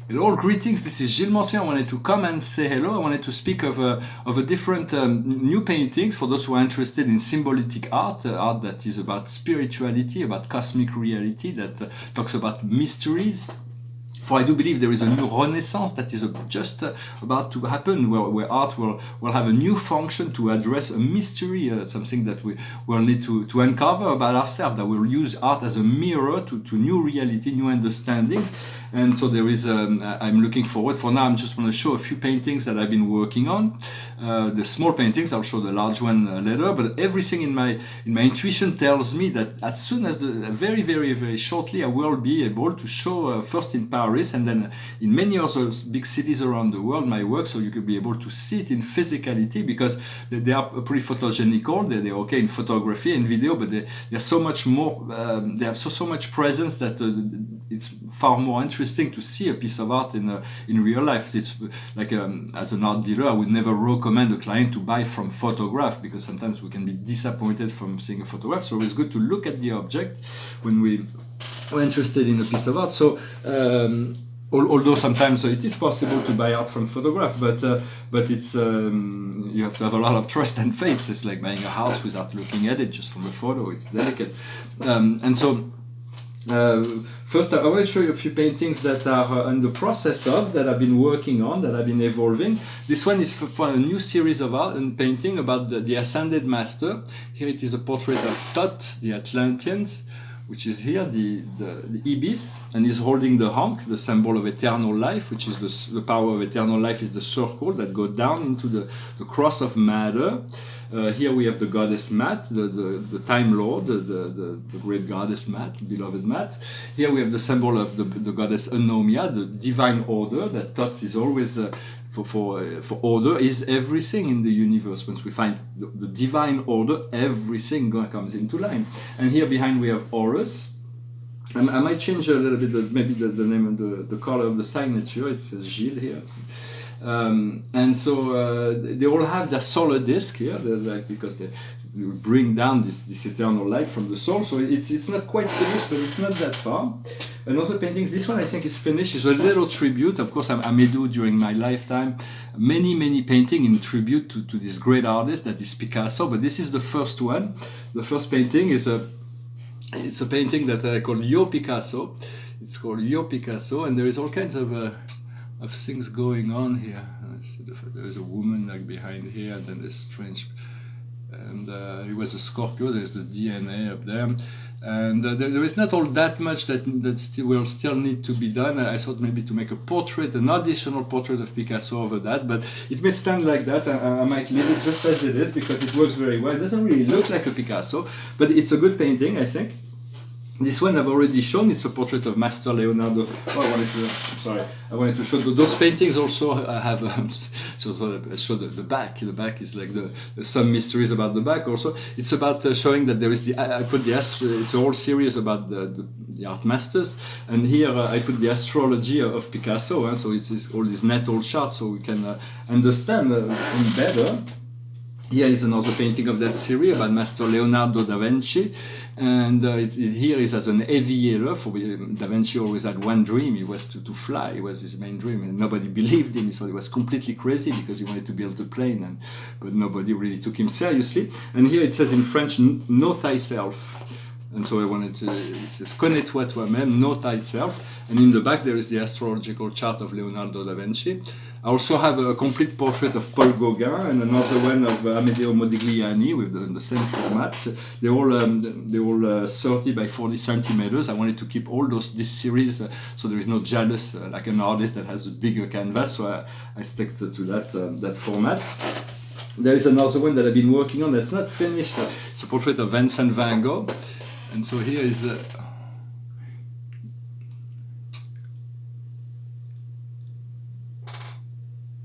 Hello, greetings. This is Gilles Mancien. I wanted to come and say hello. I wanted to speak of a different new paintings for those who are interested in symbolic art, art that is about spirituality, about cosmic reality, that talks about mysteries. For I do believe there is a new renaissance that is just about to happen, where art will have a new function to address a mystery, something that we will need to uncover about ourselves, that will use art as a mirror to new reality, new understandings. And so there is, I'm looking forward. For now, I'm just going to show a few paintings that I've been working on. The small paintings, I'll show the large one later, but everything in my intuition tells me that as soon as very, very, very shortly, I will be able to show first in Paris and then in many other big cities around the world my work, so you could be able to see it in physicality, because they are pretty photogenical. They're okay in photography and video, but they're so much more, they have so much presence that it's far more interesting to see a piece of art in real life. It's like as an art dealer, I would never recommend a client to buy from photograph, because sometimes we can be disappointed from seeing a photograph. So it's good to look at the object when we're interested in a piece of art. So although sometimes it is possible to buy art from photograph, but it's you have to have a lot of trust and faith. It's like buying a house without looking at it just from a photo. It's delicate, and so. First, I want to show you a few paintings that are in the process of, that I've been working on, that I've been evolving. This one is for a new series of art and painting about the Ascended Master. Here it is a portrait of Thoth, the Atlanteans, which is here, the ibis, and he's holding the Ankh, the symbol of eternal life, which is the power of eternal life is the circle that goes down into the cross of matter. Here we have the goddess Mat, the Time Lord, the great goddess Mat, beloved Mat. Here we have the symbol of the goddess Anomia, the divine order, that Thoth is always for order is everything in the universe. Once we find the divine order, everything comes into line. And here behind we have Horus. I might change a little bit, maybe the name and the color of the signature. It says Gilles here. And so they all have their solar disk here, like, because they bring down this eternal light from the soul. So it's not quite finished, but it's not that far. And also paintings, this one I think is finished. It's a little tribute. Of course, I may do during my lifetime many paintings in tribute to this great artist that is Picasso. But this is the first one. The first painting is it's a painting that I call Yo Picasso. It's called Yo Picasso, and there is all kinds of things going on here. There's a woman like behind here, and then this strange, and he was a Scorpio. There's the DNA up there, and there is not all that much that will still need to be done. I thought maybe to make a portrait, an additional portrait of Picasso over that, but it may stand like that. I might leave it just as it is because it works very well. It doesn't really look like a Picasso, but it's a good painting, I think. This one I've already shown. It's a portrait of Master Leonardo. Oh, I wanted to show those paintings also have. So show the back. The back is like some mysteries about the back. Also, it's about showing that there is I put the it's a whole series about the art masters, and here I put the astrology of Picasso. So it's all these natal charts, so we can understand better. Here is another painting of that series about Master Leonardo da Vinci, and here is as an aviator. For Da Vinci always had one dream. He was to fly. It was his main dream, and nobody believed him. He thought he was completely crazy because he wanted to build a plane, but nobody really took him seriously. And here it says in French, "Know thyself." And so I wanted to, it says, "Connais-toi toi-même, know thyself." And in the back there is the astrological chart of Leonardo da Vinci. I also have a complete portrait of Paul Gauguin and another one of Amedeo Modigliani with the same format. They're all 30 by 40 centimeters. I wanted to keep all this series so there is no jealous like an artist that has a bigger canvas. So I stuck to that format. There is another one that I've been working on that's not finished. It's a portrait of Vincent van Gogh. And so here is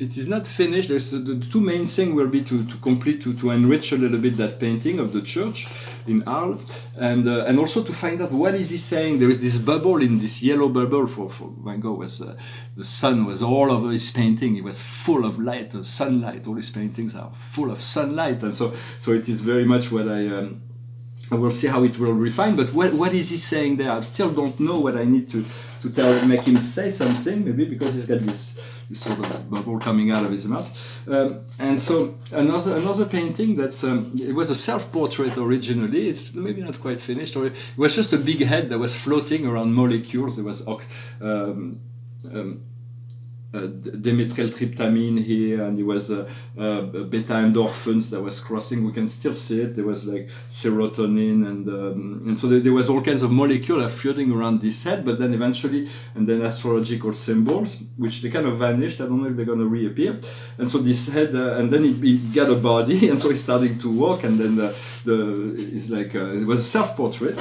it is not finished. There's the two main things will be to complete, to enrich a little bit that painting of the church in Arles, and also to find out what is he saying. There is this bubble, in this yellow bubble for Van Gogh was the sun was all over his painting. He was full of light, sunlight. All his paintings are full of sunlight, and so it is very much what I will see how it will refine. But what is he saying there? I still don't know what I need to make him say something, maybe because he's got this sort of bubble coming out of his mouth. And so another painting that's it was a self-portrait originally. It's maybe not quite finished, or it was just a big head that was floating around molecules. There was dimethyltryptamine here, and it was beta endorphins that was crossing. We can still see it. There was like serotonin, and so there was all kinds of molecules floating around this head. But then eventually, and then astrological symbols, which they kind of vanished. I don't know if they're going to reappear. And so this head, and then it got a body, and so it's starting to walk. And then it's like it was a self-portrait.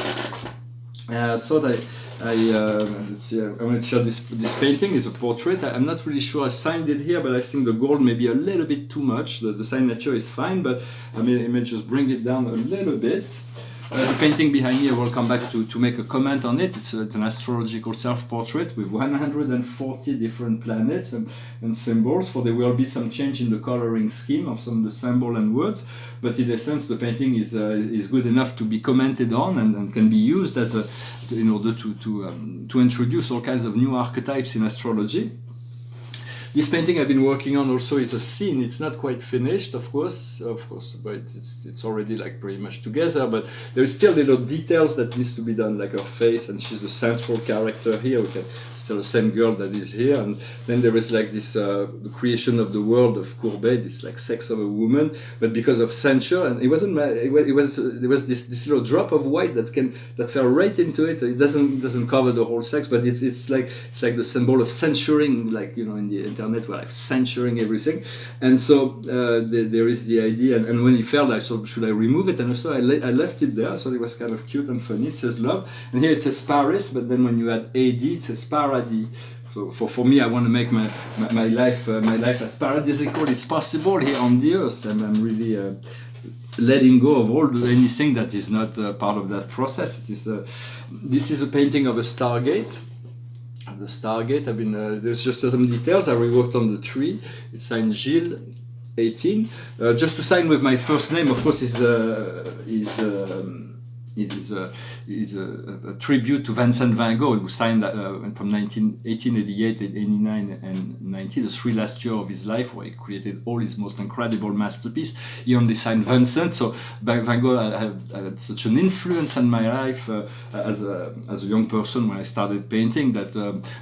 So that. Let's see, I want to show this painting is a portrait. I'm not really sure I signed it here, but I think the gold may be a little bit too much. The signature is fine, but I may just bring it down a little bit. The painting behind me, I will come back to make a comment on it. It's an astrological self-portrait with 140 different planets and symbols. For there will be some change in the coloring scheme of some of the symbol and words, but in essence, the painting is good enough to be commented on and can be used as in order to introduce all kinds of new archetypes in astrology. This painting I've been working on also is a scene. It's not quite finished, of course, but it's already like pretty much together. But there's still little details that needs to be done, like her face, and she's the central character here. Okay, still the same girl that is here, and then there is like this the creation of the world of Courbet, this like sex of a woman, but because of censure, and there was this little drop of white that fell right into it. It doesn't cover the whole sex, but it's like the symbol of censuring, like in the internet, we're like censuring everything. And so there is the idea, and when it fell, I thought, should I remove it? And also I left it there, so it was kind of cute and funny. It says love, and here it says Paris, but then when you add AD, it says paradis. So for me, I want to make my life as paradisical as possible here on the earth, and I'm really letting go of anything that is not part of that process. This is a painting of a Stargate. The Stargate. There's just some details. I reworked on the tree. It's signed Gilles 18. Just to sign with my first name, of course, it is a tribute to Vincent van Gogh, who signed from 1888, 89, and 90, the 3 last years of his life, where he created all his most incredible masterpieces. He only signed Vincent, so Van Gogh had such an influence on my life as a young person when I started painting, that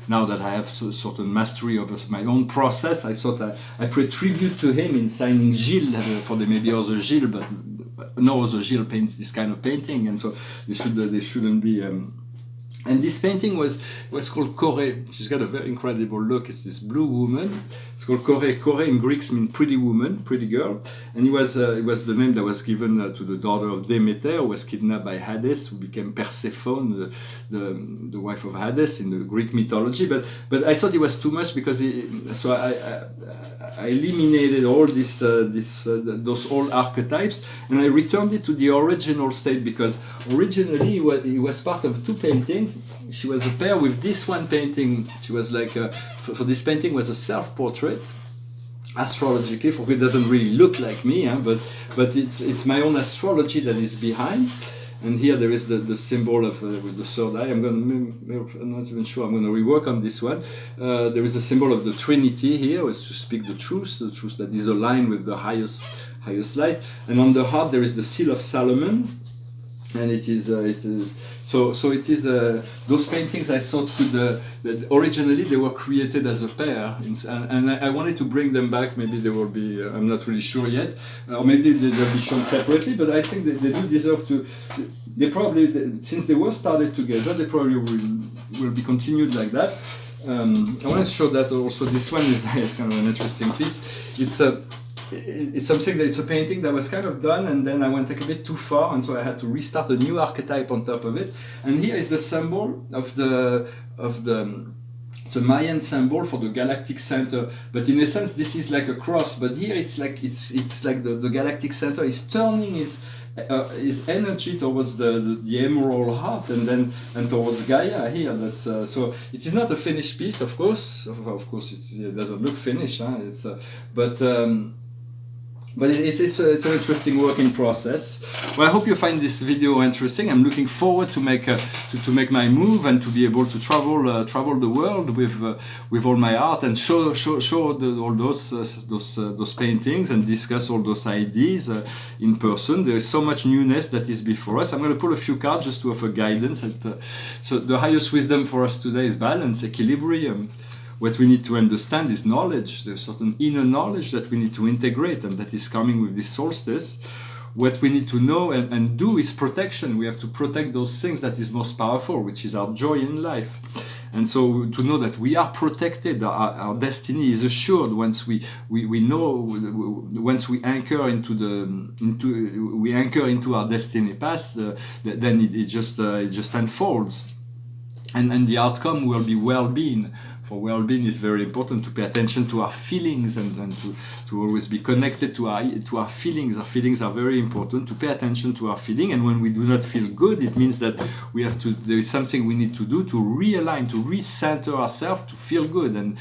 now that I have certain mastery over my own process, I thought I pay tribute to him in signing Gilles, for there may be other Gilles, but no other Gilles paints this kind of painting, and so they shouldn't be. And this painting was called Kore. She's got a very incredible look. It's this blue woman. It's called Kore. Kore in Greek means pretty woman, pretty girl. And it was the name that was given to the daughter of Demeter, who was kidnapped by Hades, who became Persephone, the wife of Hades in the Greek mythology. But I thought it was too much, because so I eliminated all those old archetypes, and I returned it to the original state, because originally it was part of 2 paintings. She was a pair with this one painting. She was like for this painting was a self-portrait, astrologically, for it doesn't really look like me, but it's my own astrology that is behind. And here there is the symbol of with the third eye. I'm not even sure. I'm going to rework on this one. There is the symbol of the Trinity here, which to speak the truth that is aligned with the highest light. And on the heart there is the seal of Solomon. And it is those paintings I thought that originally they were created as a pair, and I wanted to bring them back. Maybe they will be, I'm not really sure yet, or maybe they'll be shown separately, but I think they do deserve to. They probably, since they were started together, they probably will be continued like that. I want to show that also. This one is kind of an interesting piece. It's something that it's a painting that was kind of done, and then I went a bit too far, and so I had to restart a new archetype on top of it. And here is the symbol of the it's a Mayan symbol for the galactic center, but in essence this is like a cross. But here it's like the galactic center is turning his energy towards the emerald heart, and towards Gaia here. That's so it is not a finished piece, of course. Of course, it doesn't look finished. But But it's an interesting working process. Well, I hope you find this video interesting. I'm looking forward to make my move and to be able to travel the world with all my art and show all those paintings and discuss all those ideas in person. There is so much newness that is before us. I'm going to pull a few cards just to offer guidance. So the highest wisdom for us today is balance, equilibrium. What we need to understand is knowledge. There's certain inner knowledge that we need to integrate, and that is coming with this solstice. What we need to know and do is protection. We have to protect those things that is most powerful, which is our joy in life. And so to know that we are protected, our destiny is assured once we know, once we anchor into our destiny path, then it just unfolds, and the outcome will be well-being. For well-being is very important to pay attention to our feelings and to always be connected to our feelings. Our feelings are very important, to pay attention to our feeling. And when we do not feel good, it means that there is something we need to do to realign, to recenter ourselves, to feel good and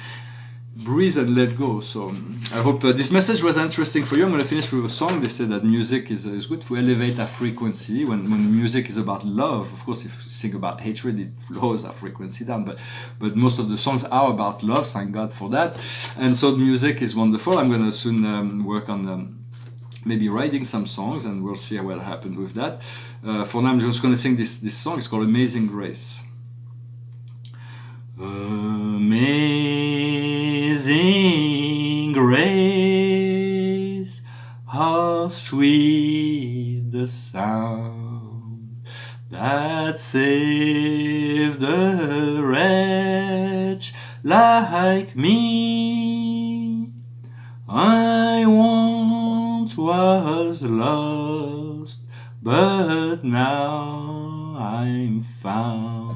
breathe and let go. So I hope this message was interesting for you. I'm going to finish with a song. They say that music is good to elevate our frequency. When music is about love, of course, if you sing about hatred, it lowers our frequency down. But most of the songs are about love. Thank God for that. And so music is wonderful. I'm going to soon work on maybe writing some songs, and we'll see what happens with that. For now, I'm just going to sing this song. It's called Amazing Grace. Amazing grace, how sweet the sound that saved a wretch like me. I once was lost, but now I'm found.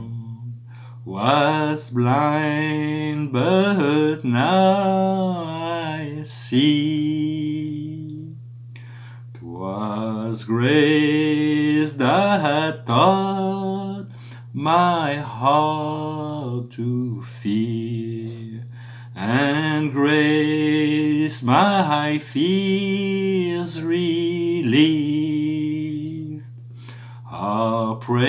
Was blind, but now I see. 'Twas grace that taught my heart to fear, and grace my fears relieved. How precious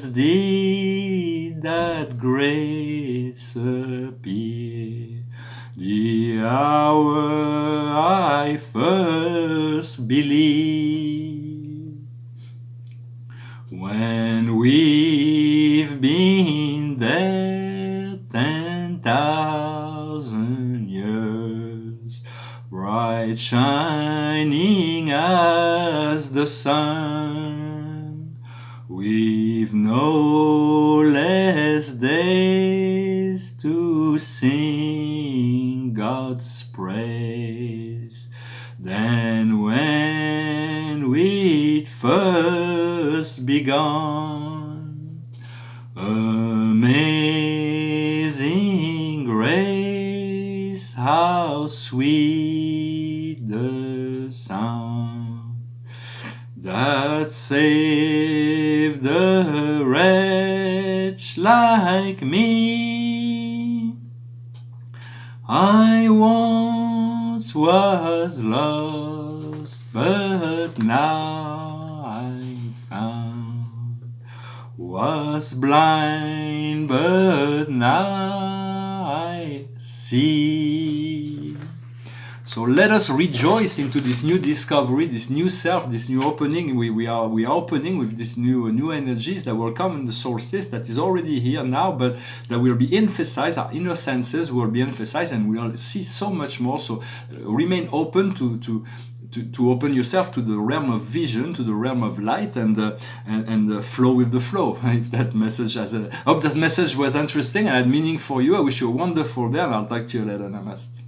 did that grace appear, the hour I first believed. When we've been there 10,000 years, bright shining as the sun, we've no less days to sing God's praise than when we'd first begun. Amazing grace, how sweet the sound that saved a wretch like me. I once was lost, but now I'm found. Was blind, but now I see. So let us rejoice into this new discovery, this new self, this new opening. We are opening with this new energies that will come in the solstice, that is already here now, but that will be emphasized. Our inner senses will be emphasized, and we'll see so much more. So remain open to open yourself to the realm of vision, to the realm of light, and flow with the flow. If that message I hope that message was interesting and had meaning for you. I wish you a wonderful day, and I'll talk to you later. Namaste.